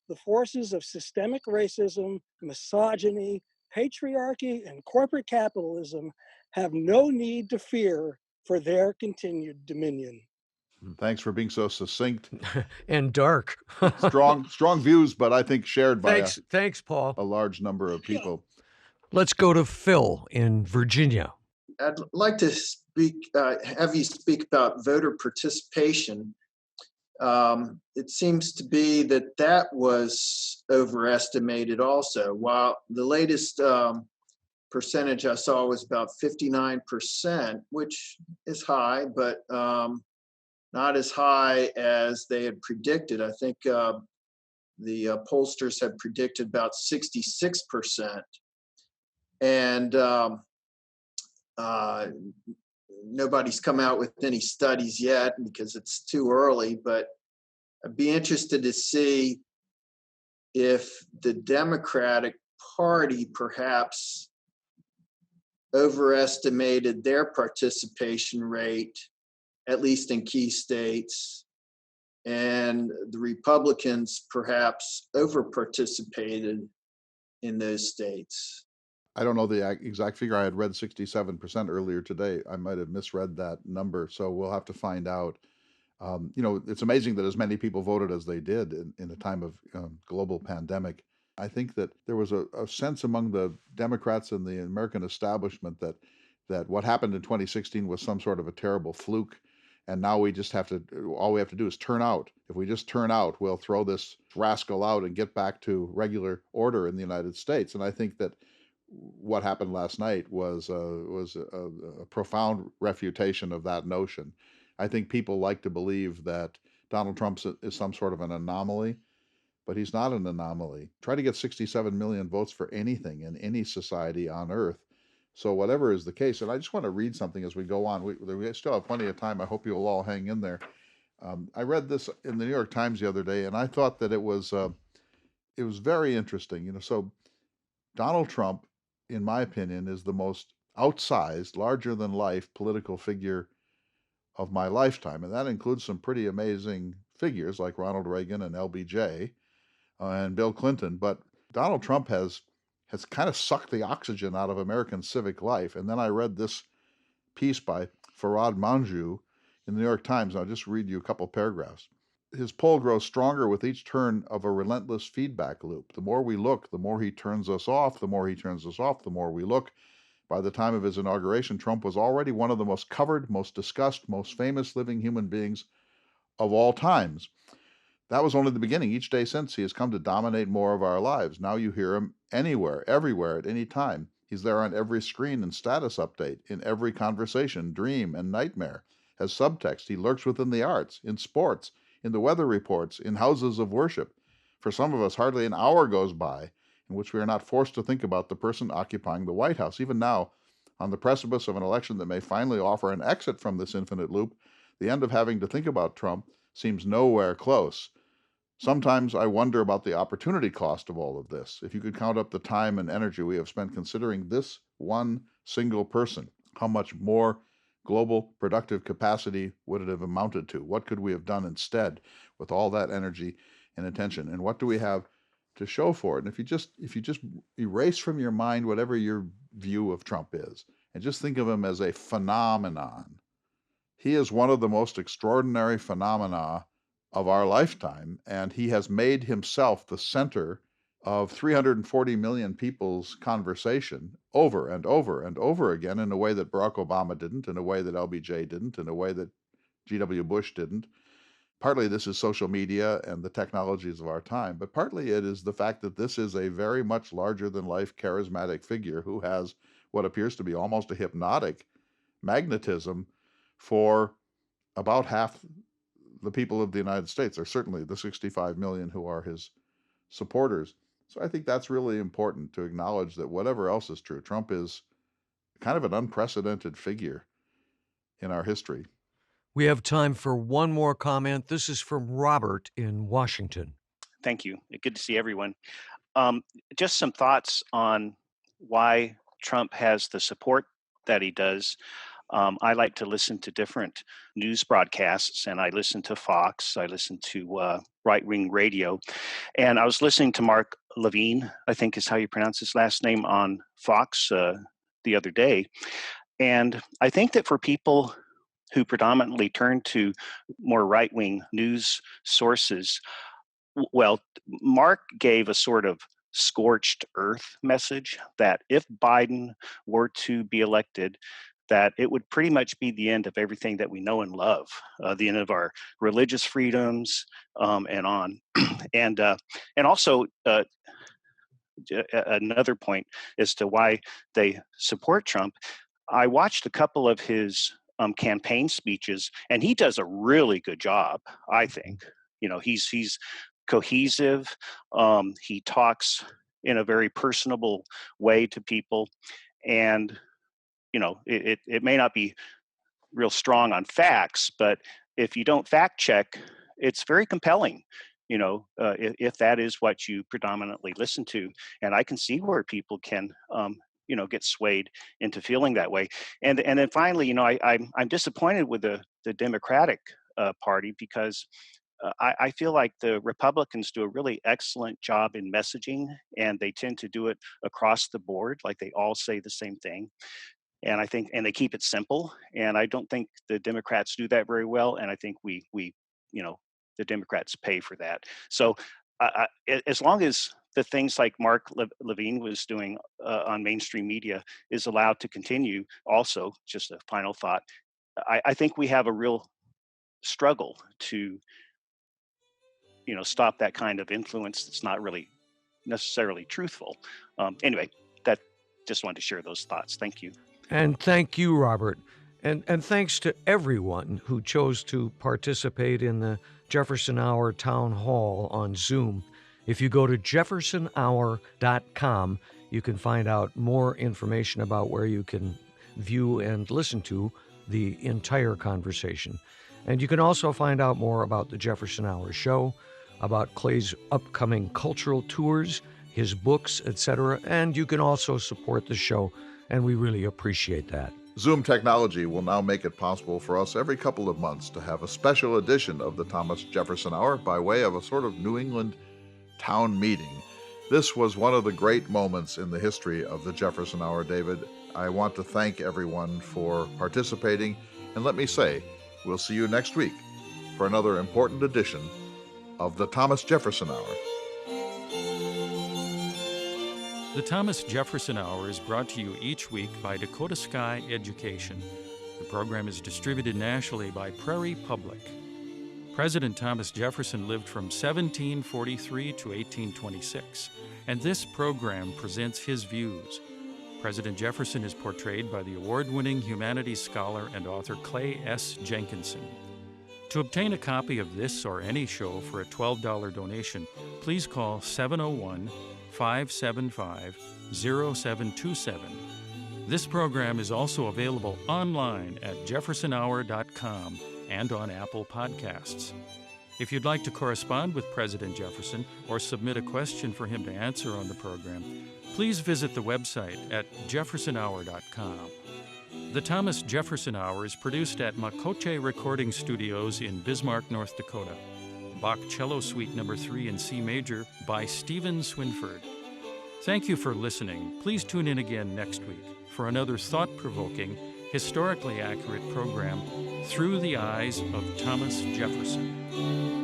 the forces of systemic racism, misogyny, patriarchy, and corporate capitalism have no need to fear for their continued dominion. Thanks for being so succinct and dark. strong views, but I think shared by thanks, Paul. A large number of people. Let's go to Phil in Virginia. I'd like to have you speak about voter participation. It seems to be that was overestimated also. While the latest percentage I saw was about 59%, which is high, but not as high as they had predicted. I think the pollsters had predicted about 66%. And nobody's come out with any studies yet because it's too early, but I'd be interested to see if the Democratic Party perhaps overestimated their participation rate, at least in key states, and the Republicans perhaps over-participated in those states. I don't know the exact figure. I had read 67% earlier today. I might have misread that number, so we'll have to find out. It's amazing that as many people voted as they did in a time of global pandemic. I think that there was a sense among the Democrats and the American establishment that what happened in 2016 was some sort of a terrible fluke, and now all we have to do is turn out. If we just turn out, we'll throw this rascal out and get back to regular order in the United States. And I think that what happened last night was a profound refutation of that notion. I think people like to believe that Donald Trump is some sort of an anomaly, but he's not an anomaly. Try to get 67 million votes for anything in any society on earth. So whatever is the case, and I just want to read something as we go on. We still have plenty of time. I hope you'll all hang in there. I read this in the New York Times the other day, and I thought that it was very interesting. So Donald Trump, in my opinion, is the most outsized, larger than life political figure of my lifetime. And that includes some pretty amazing figures like Ronald Reagan and LBJ and Bill Clinton. But Donald Trump has kind of sucked the oxygen out of American civic life. And then I read this piece by Farhad Manjoo in the New York Times. I'll just read you a couple paragraphs. His pull grows stronger with each turn of a relentless feedback loop. The more we look, the more he turns us off. The more he turns us off, the more we look. By the time of his inauguration, Trump was already one of the most covered, most discussed, most famous living human beings of all times. That was only the beginning. Each day since, he has come to dominate more of our lives. Now you hear him anywhere, everywhere, at any time. He's there on every screen and status update, in every conversation, dream, and nightmare. As subtext, he lurks within the arts, in sports, in the weather reports, in houses of worship. For some of us, hardly an hour goes by in which we are not forced to think about the person occupying the White House. Even now, on the precipice of an election that may finally offer an exit from this infinite loop, the end of having to think about Trump seems nowhere close. Sometimes I wonder about the opportunity cost of all of this. If you could count up the time and energy we have spent considering this one single person, how much more global productive capacity would it have amounted to? What could we have done instead with all that energy and attention? And what do we have to show for it? And if you just erase from your mind whatever your view of Trump is, and just think of him as a phenomenon, he is one of the most extraordinary phenomena of our lifetime, and he has made himself the center of 340 million people's conversation over and over and over again in a way that Barack Obama didn't, in a way that LBJ didn't, in a way that G.W. Bush didn't. Partly this is social media and the technologies of our time, but partly it is the fact that this is a very much larger than life charismatic figure who has what appears to be almost a hypnotic magnetism for about half the people of the United States, or certainly the 65 million who are his supporters. So I think that's really important to acknowledge that whatever else is true, Trump is kind of an unprecedented figure in our history. We have time for one more comment. This is from Robert in Washington. Thank you. Good to see everyone. Just some thoughts on why Trump has the support that he does. I like to listen to different news broadcasts, and I listen to Fox. I listen to right-wing radio. And I was listening to Mark Levine, I think is how you pronounce his last name, on Fox the other day. And I think that for people who predominantly turn to more right-wing news sources, well, Mark gave a sort of scorched earth message that if Biden were to be elected, that it would pretty much be the end of everything that we know and love, the end of our religious freedoms, and on. And also another point as to why they support Trump. I watched a couple of his campaign speeches, and he does a really good job, I think. You know, he's cohesive. He talks in a very personable way to people, and you know, it may not be real strong on facts, but if you don't fact check, it's very compelling, you know, if that is what you predominantly listen to. And I can see where people can, you know, get swayed into feeling that way. And then finally, you know, I'm disappointed with the Democratic Party because I feel like the Republicans do a really excellent job in messaging, and they tend to do it across the board, like they all say the same thing. And I think, and they keep it simple. And I don't think the Democrats do that very well. And I think we, you know, the Democrats pay for that. So as long as the things like Mark Levine was doing on mainstream media is allowed to continue, also, just a final thought, I think we have a real struggle to, you know, stop that kind of influence that's not really necessarily truthful. Anyway, that just wanted to share those thoughts. Thank you. And thank you, Robert. And thanks to everyone who chose to participate in the Jefferson Hour Town Hall on Zoom. If you go to jeffersonhour.com, you can find out more information about where you can view and listen to the entire conversation. And you can also find out more about the Jefferson Hour show, about Clay's upcoming cultural tours, his books, etc. And you can also support the show, and we really appreciate that. Zoom technology will now make it possible for us every couple of months to have a special edition of the Thomas Jefferson Hour by way of a sort of New England town meeting. This was one of the great moments in the history of the Jefferson Hour, David. I want to thank everyone for participating, and let me say, we'll see you next week for another important edition of the Thomas Jefferson Hour. The Thomas Jefferson Hour is brought to you each week by Dakota Sky Education. The program is distributed nationally by Prairie Public. President Thomas Jefferson lived from 1743 to 1826, and this program presents his views. President Jefferson is portrayed by the award-winning humanities scholar and author Clay S. Jenkinson. To obtain a copy of this or any show for a $12 donation, please call 701-575-0727. This program is also available online at jeffersonhour.com and on Apple Podcasts. If you'd like to correspond with President Jefferson or submit a question for him to answer on the program, please visit the website at jeffersonhour.com. The Thomas Jefferson Hour is produced at Makoche Recording Studios in Bismarck, North Dakota. Bach Cello Suite No. 3 in C Major by Stephen Swinford. Thank you for listening. Please tune in again next week for another thought-provoking, historically accurate program through the eyes of Thomas Jefferson.